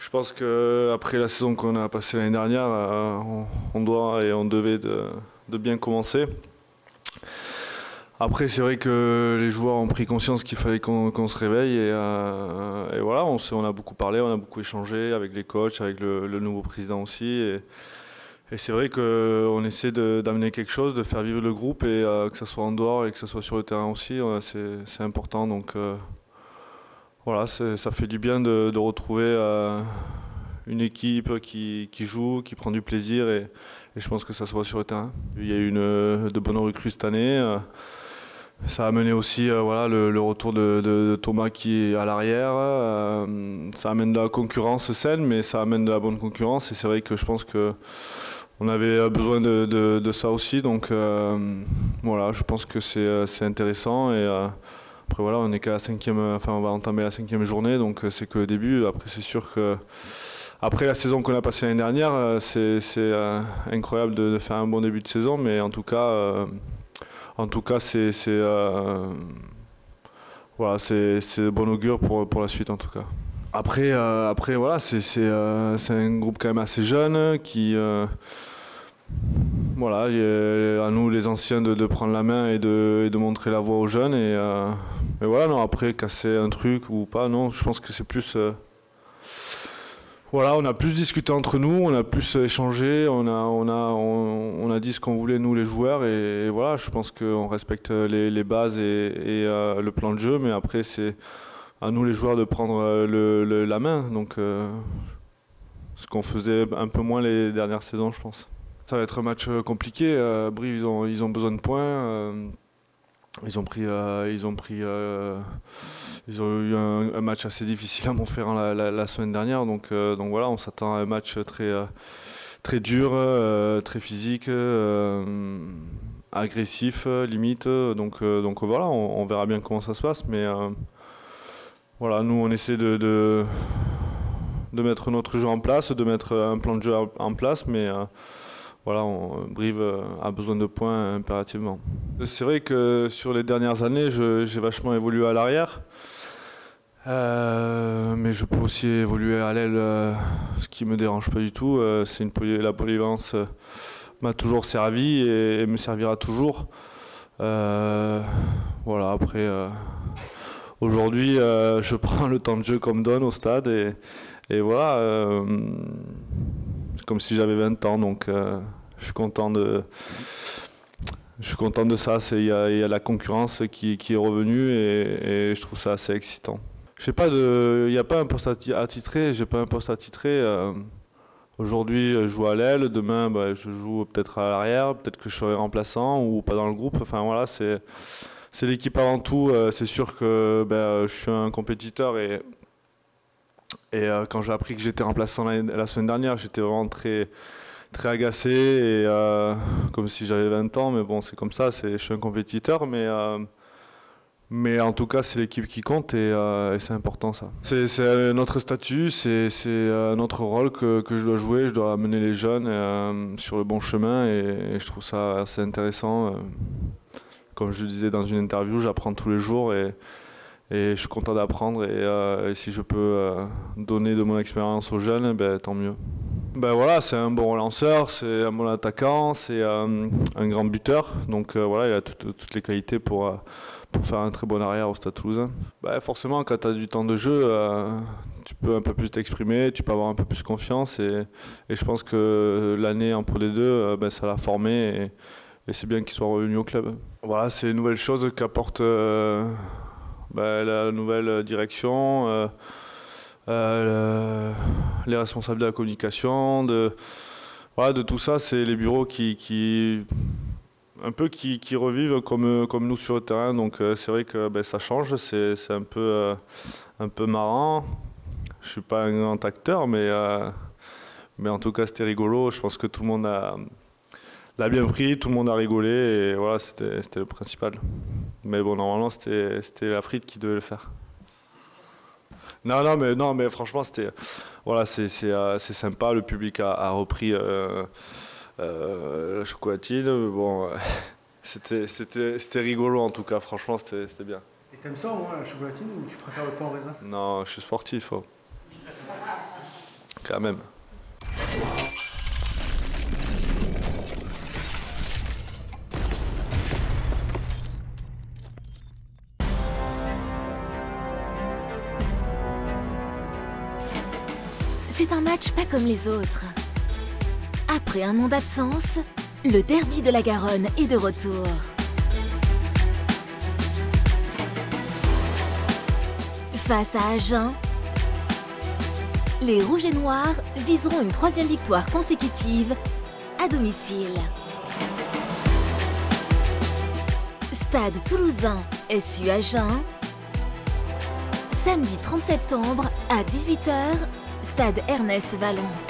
Je pense qu'après la saison qu'on a passée l'année dernière, on doit et on devait de bien commencer. Après, c'est vrai que les joueurs ont pris conscience qu'il fallait qu'on se réveille et voilà, on a beaucoup parlé, on a beaucoup échangé avec les coachs, avec le nouveau président aussi. Et c'est vrai qu'on essaie d'amener quelque chose, de faire vivre le groupe et que ce soit en dehors et que ce soit sur le terrain aussi, c'est important. Donc voilà, ça fait du bien de retrouver une équipe qui joue, qui prend du plaisir et je pense que ça se voit sur le terrain. Il y a eu de bonnes recrues cette année. Ça a amené aussi voilà, le retour de Thomas qui est à l'arrière. Ça amène de la concurrence saine, mais ça amène de la bonne concurrence. Et c'est vrai que je pense qu'on avait besoin de ça aussi. Donc voilà, je pense que c'est intéressant. Et après voilà, on n'est qu'à la cinquième, enfin on va entamer la 5e journée, donc c'est que le début. Après c'est sûr que après la saison qu'on a passée l'année dernière, c'est incroyable de faire un bon début de saison, mais en tout cas. C'est voilà, c'est bon augure pour la suite en tout cas. Après voilà, c'est un groupe quand même assez jeune qui voilà, à nous les anciens de prendre la main et de montrer la voie aux jeunes et voilà, non, après casser un truc ou pas, non, je pense que c'est plus voilà, on a plus discuté entre nous, on a plus échangé, on a dit ce qu'on voulait nous les joueurs et voilà, je pense qu'on respecte les bases et le plan de jeu, mais après c'est à nous les joueurs de prendre la main, donc ce qu'on faisait un peu moins les dernières saisons, je pense. Ça va être un match compliqué. Brive, ils ont besoin de points. Ils ont eu un match assez difficile à Montferrand la semaine dernière, donc voilà, on s'attend à un match très dur, très physique, agressif limite. Donc voilà, on verra bien comment ça se passe, mais voilà, nous on essaie de mettre notre jeu en place, de mettre un plan de jeu en place, mais voilà, Brive a besoin de points impérativement. C'est vrai que sur les dernières années, j'ai vachement évolué à l'arrière. Mais je peux aussi évoluer à l'aile, ce qui me dérange pas du tout. La polyvalence m'a toujours servi et me servira toujours. Voilà, après, aujourd'hui, je prends le temps de jeu qu'on me donne au stade et voilà, c'est comme si j'avais 20 ans, donc je suis content de ça. Il y a la concurrence qui est revenue et je trouve ça assez excitant. Il n'y a pas un poste attitré, j'ai pas un poste attitré. Aujourd'hui, je joue à l'aile, demain, je joue peut-être à l'arrière, peut-être que je serai remplaçant ou pas dans le groupe. Enfin voilà, c'est l'équipe avant tout. C'est sûr que je suis un compétiteur et quand j'ai appris que j'étais remplaçant la semaine dernière, j'étais vraiment très agacé et comme si j'avais 20 ans, mais bon, c'est comme ça, je suis un compétiteur, mais en tout cas, c'est l'équipe qui compte et c'est important ça. C'est notre statut, c'est notre rôle que je dois jouer, je dois amener les jeunes sur le bon chemin et je trouve ça assez intéressant. Comme je le disais dans une interview, j'apprends tous les jours et je suis content d'apprendre et si je peux donner de mon expérience aux jeunes, tant mieux. Voilà, c'est un bon relanceur, c'est un bon attaquant, c'est un grand buteur, donc voilà, il a toutes les qualités pour faire un très bon arrière au Stade Toulousain. Forcément, quand tu as du temps de jeu, tu peux un peu plus t'exprimer, tu peux avoir un peu plus confiance et je pense que l'année en Pro D2, ça l'a formé et c'est bien qu'il soit revenu au club. Voilà, c'est une nouvelle chose qu'apporte la nouvelle direction, les responsables de la communication, de tout ça, c'est les bureaux qui revivent comme nous sur le terrain, donc c'est vrai que ça change, c'est un peu marrant. Je suis pas un grand acteur, mais en tout cas c'était rigolo, je pense que tout le monde l'a bien pris, tout le monde a rigolé et voilà, c'était le principal. Mais bon, normalement c'était la frite qui devait le faire. Non, mais franchement, voilà, c'est sympa. Le public a repris la chocolatine. Bon, c'était rigolo en tout cas. Franchement, c'était bien. Et t'aimes ça au moins la chocolatine ou tu préfères le pain au raisin? Non, je suis sportif. Oh. quand même. C'est un match pas comme les autres. Après un an d'absence, le derby de la Garonne est de retour. Face à Agen, les Rouges et Noirs viseront une 3e victoire consécutive à domicile. Stade toulousain SU Agen, samedi 30 septembre à 18 h, stade Ernest Vallon.